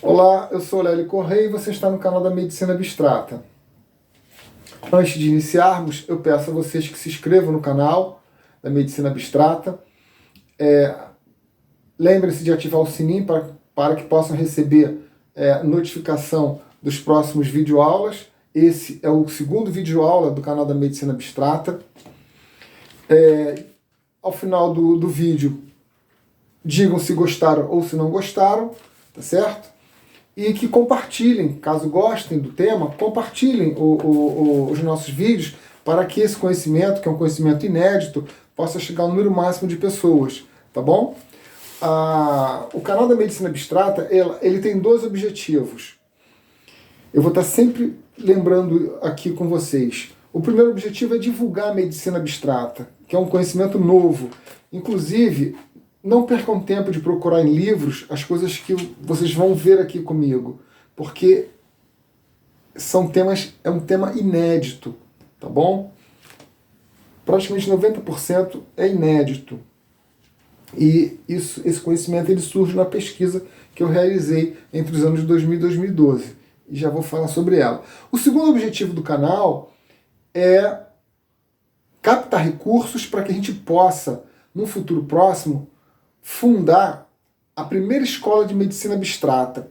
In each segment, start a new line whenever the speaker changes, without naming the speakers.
Olá, eu sou Lélio Correia e você está no canal da Medicina Abstrata. Antes de iniciarmos, eu peço a vocês que se inscrevam no canal da Medicina Abstrata. Lembre-se de ativar o sininho para que possam receber notificação dos próximos videoaulas. Esse é o segundo videoaula do canal da Medicina Abstrata. Ao final do vídeo, digam se gostaram ou se não gostaram, tá certo? E que compartilhem, caso gostem do tema, compartilhem os nossos vídeos para que esse conhecimento, que é um conhecimento inédito, possa chegar ao número máximo de pessoas, tá bom? O canal da Medicina Abstrata, ele tem dois objetivos. Eu vou estar sempre lembrando aqui com vocês. O primeiro objetivo é divulgar a medicina abstrata, que é um conhecimento novo. Inclusive, não percam tempo de procurar em livros as coisas que vocês vão ver aqui comigo, porque é um tema inédito, tá bom? Praticamente 90% é inédito. E esse conhecimento ele surge na pesquisa que eu realizei entre os anos de 2000 e 2012. E já vou falar sobre ela. O segundo objetivo do canal é captar recursos para que a gente possa, no futuro próximo, fundar a primeira escola de medicina abstrata,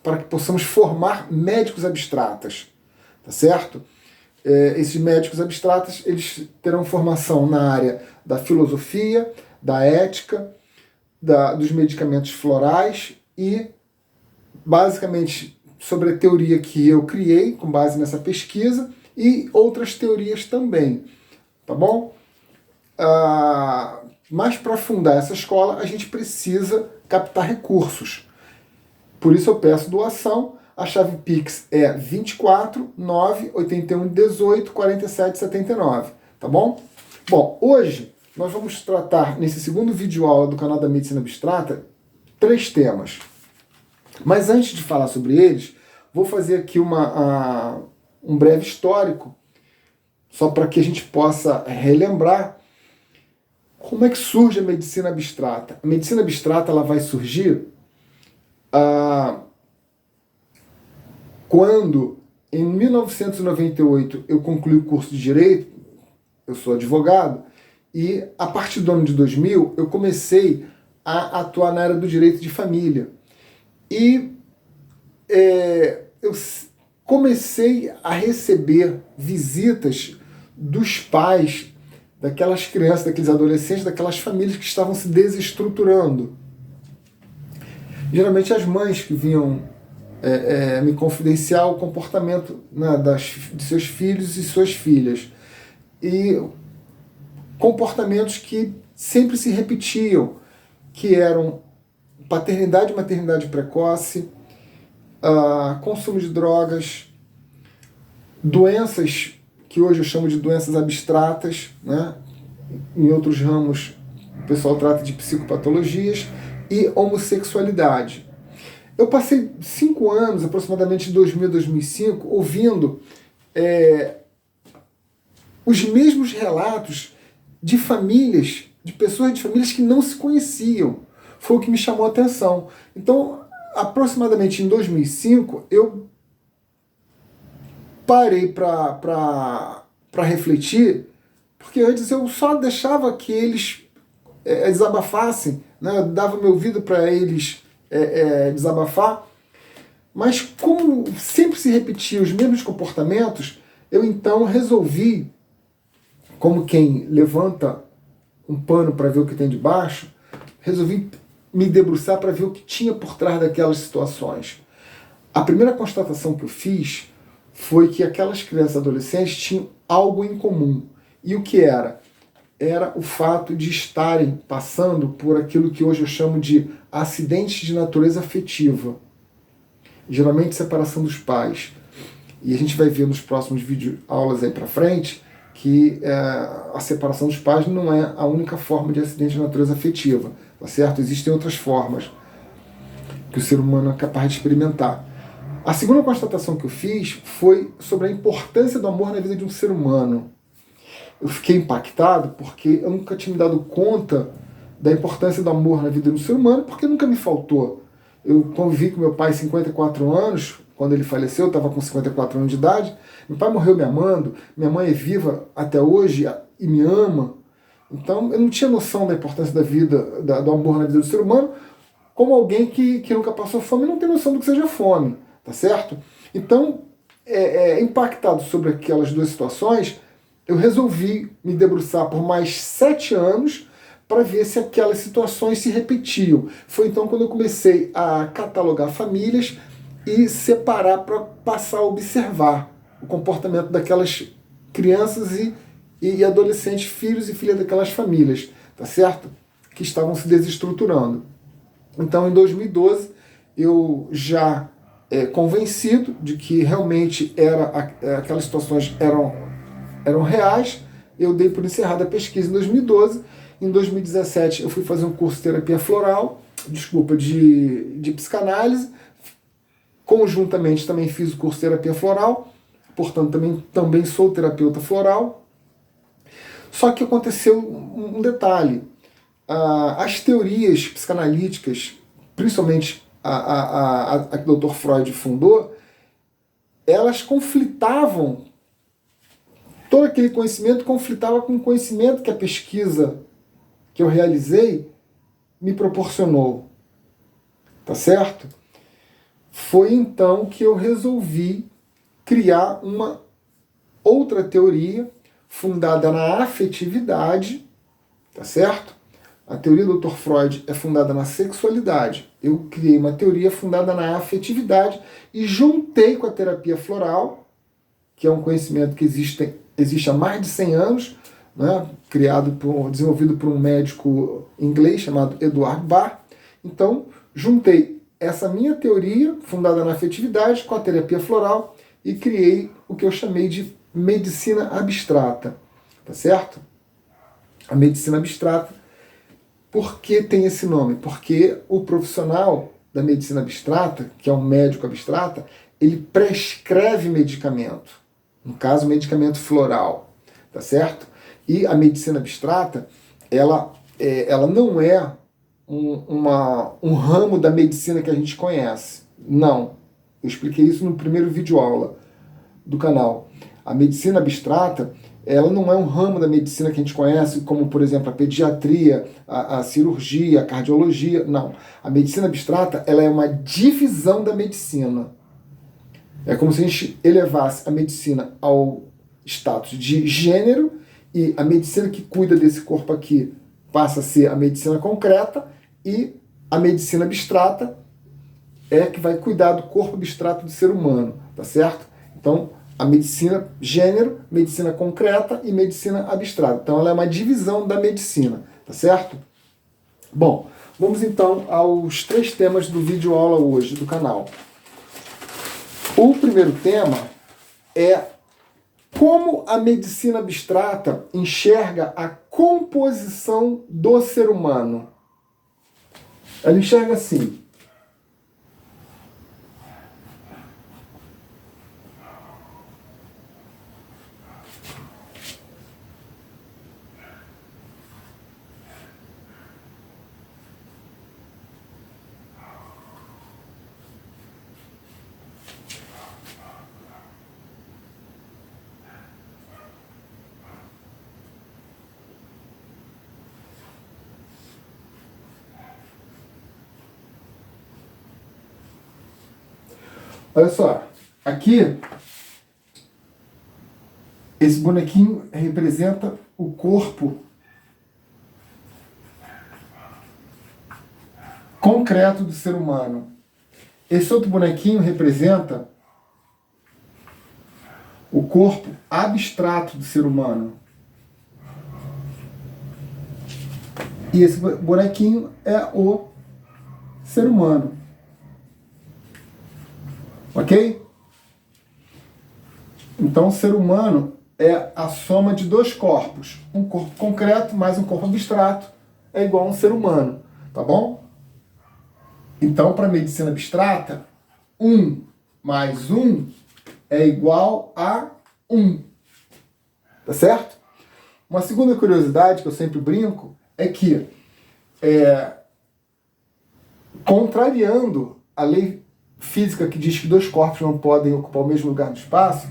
para que possamos formar médicos abstratas, tá certo? Esses médicos abstratas, eles terão formação na área da filosofia, da ética, dos medicamentos florais e, basicamente, sobre a teoria que eu criei, com base nessa pesquisa, e outras teorias também, tá bom? Mas para fundar essa escola, a gente precisa captar recursos. Por isso eu peço doação. A chave Pix é 24 9 81 18 47 79, tá bom? Bom, hoje nós vamos tratar, nesse segundo videoaula do canal da Medicina Abstrata, 3 temas. Mas antes de falar sobre eles, vou fazer aqui um breve histórico, só para que a gente possa relembrar como é que surge a medicina abstrata. A medicina abstrata ela vai surgir quando, em 1998, eu concluí o curso de Direito, eu sou advogado, e a partir do ano de 2000 eu comecei a atuar na área do direito de família. E eu comecei a receber visitas dos pais daquelas crianças, daqueles adolescentes, daquelas famílias que estavam se desestruturando. Geralmente as mães que vinham me confidenciar o comportamento, né, de seus filhos e suas filhas. E comportamentos que sempre se repetiam, que eram paternidade e maternidade precoce, consumo de drogas, doenças que hoje eu chamo de doenças abstratas, né? Em outros ramos o pessoal trata de psicopatologias, e homossexualidade. Eu passei 5 anos, aproximadamente de 2000 a 2005, ouvindo os mesmos relatos de famílias, de pessoas de famílias que não se conheciam. Foi o que me chamou a atenção. Então, aproximadamente em 2005, eu parei para refletir, porque antes eu só deixava que eles desabafassem, né? Eu dava meu ouvido para eles desabafar, mas como sempre se repetiam os mesmos comportamentos, eu então resolvi, como quem levanta um pano para ver o que tem debaixo, resolvi me debruçar para ver o que tinha por trás daquelas situações. A primeira constatação que eu fiz foi que aquelas crianças e adolescentes tinham algo em comum. E o que era? Era o fato de estarem passando por aquilo que hoje eu chamo de acidentes de natureza afetiva. Geralmente separação dos pais. E a gente vai ver nos próximos videoaulas aí para frente que a separação dos pais não é a única forma de acidente de natureza afetiva, tá certo? Existem outras formas que o ser humano é capaz de experimentar. A segunda constatação que eu fiz foi sobre a importância do amor na vida de um ser humano. Eu fiquei impactado porque eu nunca tinha me dado conta da importância do amor na vida de um ser humano, porque nunca me faltou. Eu convivi com meu pai 54 anos, quando ele faleceu, eu estava com 54 anos de idade. Meu pai morreu me amando, minha mãe é viva até hoje e me ama. Então eu não tinha noção da importância da vida, do amor na vida do ser humano, como alguém que nunca passou fome não tem noção do que seja fome, tá certo? Então, impactado sobre aquelas duas situações, eu resolvi me debruçar por mais 7 anos para ver se aquelas situações se repetiam. Foi então quando eu comecei a catalogar famílias e separar para passar a observar o comportamento daquelas crianças e adolescentes, filhos e filhas daquelas famílias, tá certo? Que estavam se desestruturando. Então, em 2012, eu já convencido de que realmente aquelas situações eram reais, eu dei por encerrada a pesquisa em 2012. Em 2017, eu fui fazer um curso de terapia floral, de psicanálise. Conjuntamente, também fiz o curso de terapia floral, portanto, também sou terapeuta floral. Só que aconteceu um detalhe. As teorias psicanalíticas, principalmente a que o Dr. Freud fundou, elas conflitavam, todo aquele conhecimento conflitava com o conhecimento que a pesquisa que eu realizei me proporcionou. Tá certo? Foi então que eu resolvi criar uma outra teoria fundada na afetividade, tá certo? A teoria do Dr. Freud é fundada na sexualidade. Eu criei uma teoria fundada na afetividade e juntei com a terapia floral, que é um conhecimento que existe há mais de 100 anos, né? Desenvolvido por um médico inglês chamado Edward Barr. Então, juntei essa minha teoria, fundada na afetividade, com a terapia floral e criei o que eu chamei de medicina abstrata. Tá certo? A medicina abstrata. Por que tem esse nome? Porque o profissional da medicina abstrata, que é um médico abstrata, ele prescreve medicamento. No caso, medicamento floral. Tá certo? E a medicina abstrata, ela não é um ramo da medicina que a gente conhece. Não. Eu expliquei isso no primeiro vídeo aula do canal. A medicina abstrata, ela não é um ramo da medicina que a gente conhece, como, por exemplo, a pediatria, a cirurgia, a cardiologia. Não. A medicina abstrata, ela é uma divisão da medicina. É como se a gente elevasse a medicina ao status de gênero e a medicina que cuida desse corpo aqui passa a ser a medicina concreta e a medicina abstrata é que vai cuidar do corpo abstrato do ser humano, tá certo? Então, a medicina gênero, medicina concreta e medicina abstrata. Então, ela é uma divisão da medicina, tá certo? Bom, vamos então aos 3 temas do vídeo aula hoje do canal. O primeiro tema é como a medicina abstrata enxerga a composição do ser humano. Ela enxerga assim: olha só, aqui, esse bonequinho representa o corpo concreto do ser humano. Esse outro bonequinho representa o corpo abstrato do ser humano. E esse bonequinho é o ser humano. Ok? Então, o ser humano é a soma de 2 corpos. Um corpo concreto mais um corpo abstrato é igual a um ser humano. Tá bom? Então, para a medicina abstrata, 1 mais 1 é igual a 1. Tá certo? Uma segunda curiosidade que eu sempre brinco é que, contrariando a lei física que diz que dois corpos não podem ocupar o mesmo lugar no espaço,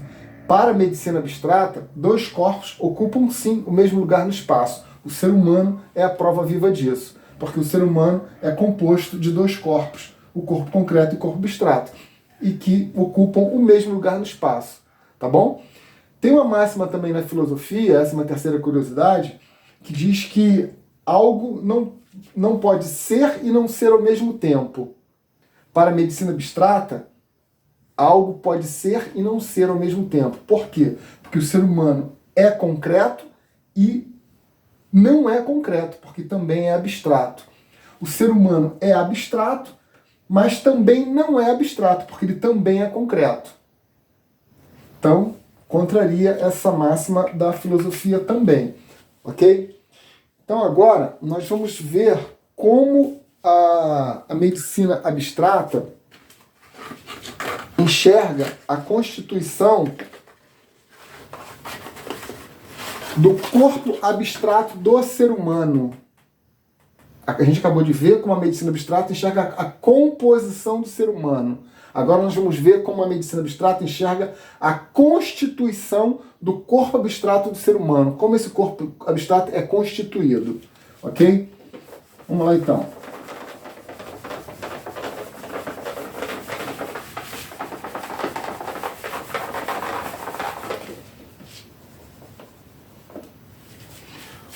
para a medicina abstrata, dois corpos ocupam sim o mesmo lugar no espaço. O ser humano é a prova viva disso, porque o ser humano é composto de dois corpos, o corpo concreto e o corpo abstrato, e que ocupam o mesmo lugar no espaço, tá bom? Tem uma máxima também na filosofia, essa é uma terceira curiosidade, que diz que algo não pode ser e não ser ao mesmo tempo. Para a medicina abstrata, algo pode ser e não ser ao mesmo tempo. Por quê? Porque o ser humano é concreto e não é concreto, porque também é abstrato. O ser humano é abstrato, mas também não é abstrato, porque ele também é concreto. Então, contraria essa máxima da filosofia também, ok? Então agora nós vamos ver como a medicina abstrata enxerga a constituição do corpo abstrato do ser humano. A gente acabou de ver como a medicina abstrata enxerga a composição do ser humano. Agora nós vamos ver como a medicina abstrata enxerga a constituição do corpo abstrato do ser humano. Como esse corpo abstrato é constituído. Ok? Vamos lá então.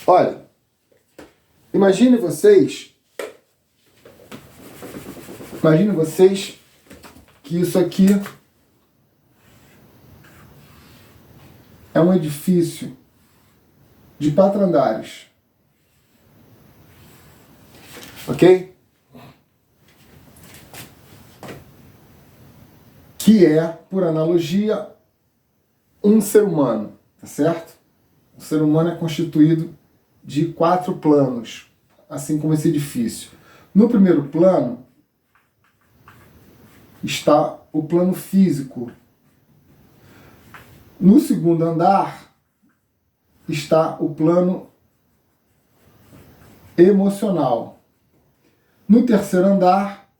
Olha, imagine vocês que isso aqui é um edifício de 4 andares. Ok? Que é, por analogia, um ser humano, tá certo? O ser humano é constituído de 4 planos, assim como esse edifício. No primeiro plano está o plano físico. No segundo andar está o plano emocional. No terceiro andar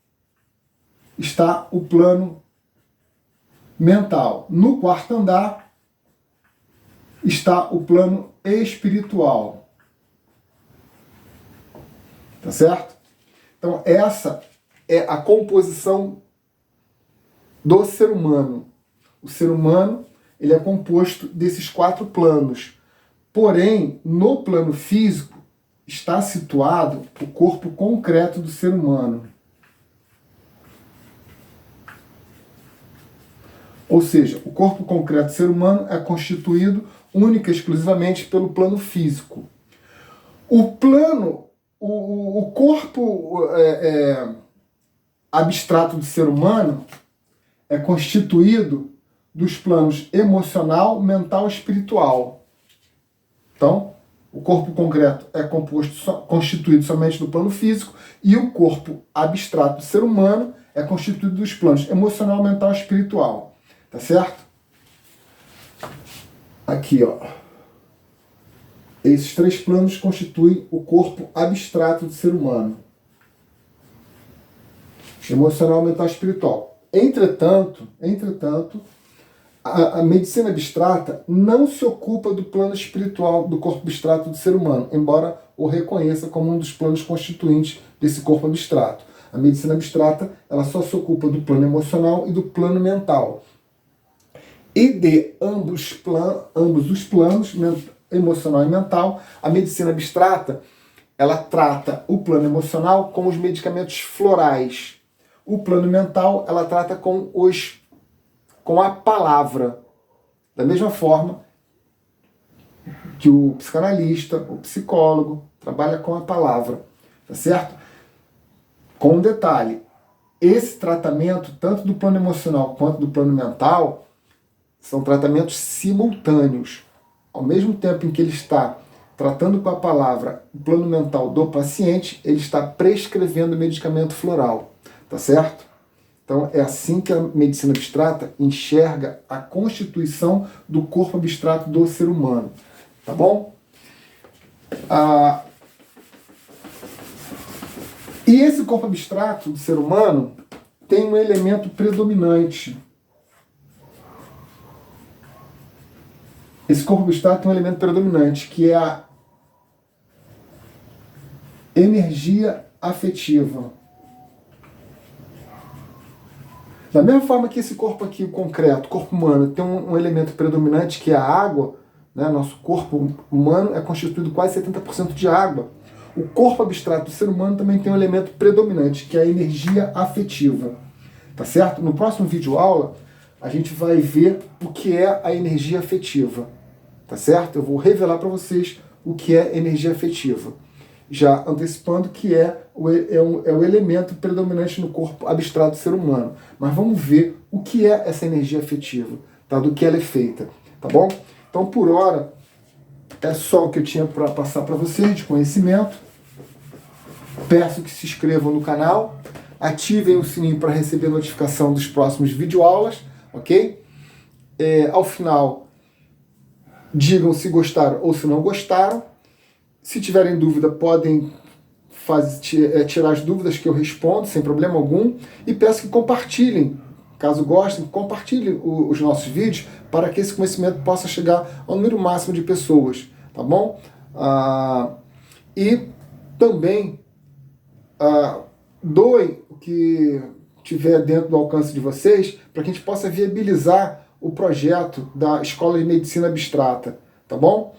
está o plano mental. No quarto andar está o plano espiritual. Tá certo? Então essa é a composição do ser humano. O ser humano, ele é composto desses 4 planos. Porém, no plano físico está situado o corpo concreto do ser humano. Ou seja, o corpo concreto do ser humano é constituído única e exclusivamente pelo plano físico. O corpo abstrato do ser humano é constituído dos planos emocional, mental e espiritual. Então, o corpo concreto é constituído somente do plano físico e o corpo abstrato do ser humano é constituído dos planos emocional, mental e espiritual. Tá certo? Aqui, ó. Esses 3 planos constituem o corpo abstrato do ser humano. Emocional, mental e espiritual. Entretanto, a medicina abstrata não se ocupa do plano espiritual do corpo abstrato do ser humano, embora o reconheça como um dos planos constituintes desse corpo abstrato. A medicina abstrata ela só se ocupa do plano emocional e do plano mental. E de ambos os planos, emocional e mental, a medicina abstrata ela trata o plano emocional com os medicamentos florais. O plano mental ela trata com a palavra. Da mesma forma que o psicanalista, o psicólogo, trabalha com a palavra. Tá certo? Com um detalhe, esse tratamento, tanto do plano emocional quanto do plano mental, são tratamentos simultâneos. Ao mesmo tempo em que ele está tratando com a palavra o plano mental do paciente, ele está prescrevendo medicamento floral. Tá certo? Então é assim que a medicina abstrata enxerga a constituição do corpo abstrato do ser humano. Tá bom? E esse corpo abstrato do ser humano, tem um elemento predominante. Esse corpo abstrato tem um elemento predominante, que é a energia afetiva. Da mesma forma que esse corpo aqui, o concreto, o corpo humano, tem um elemento predominante, que é a água, né? Nosso corpo humano é constituído quase 70% de água. O corpo abstrato do ser humano também tem um elemento predominante, que é a energia afetiva. Tá certo? No próximo vídeo aula, a gente vai ver o que é a energia afetiva. Tá certo? Eu vou revelar para vocês o que é energia afetiva. Já antecipando que é o elemento predominante no corpo abstrato do ser humano. Mas vamos ver o que é essa energia afetiva, tá? Do que ela é feita, tá bom? Então, por hora, é só o que eu tinha para passar para vocês de conhecimento. Peço que se inscrevam no canal, ativem o sininho para receber notificação dos próximos videoaulas, ok? Ao final, digam se gostaram ou se não gostaram. Se tiverem dúvida, podem tirar as dúvidas que eu respondo, sem problema algum. E peço que compartilhem, caso gostem, compartilhem os nossos vídeos para que esse conhecimento possa chegar ao número máximo de pessoas, tá bom? E também doem o que tiver dentro do alcance de vocês para que a gente possa viabilizar o projeto da Escola de Medicina Abstrata, tá bom?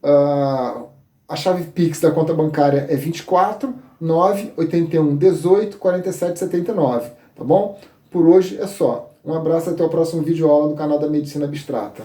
A chave Pix da conta bancária é 24 981 18 47 79, tá bom? Por hoje é só. Um abraço, até o próximo vídeo aula do canal da Medicina Abstrata.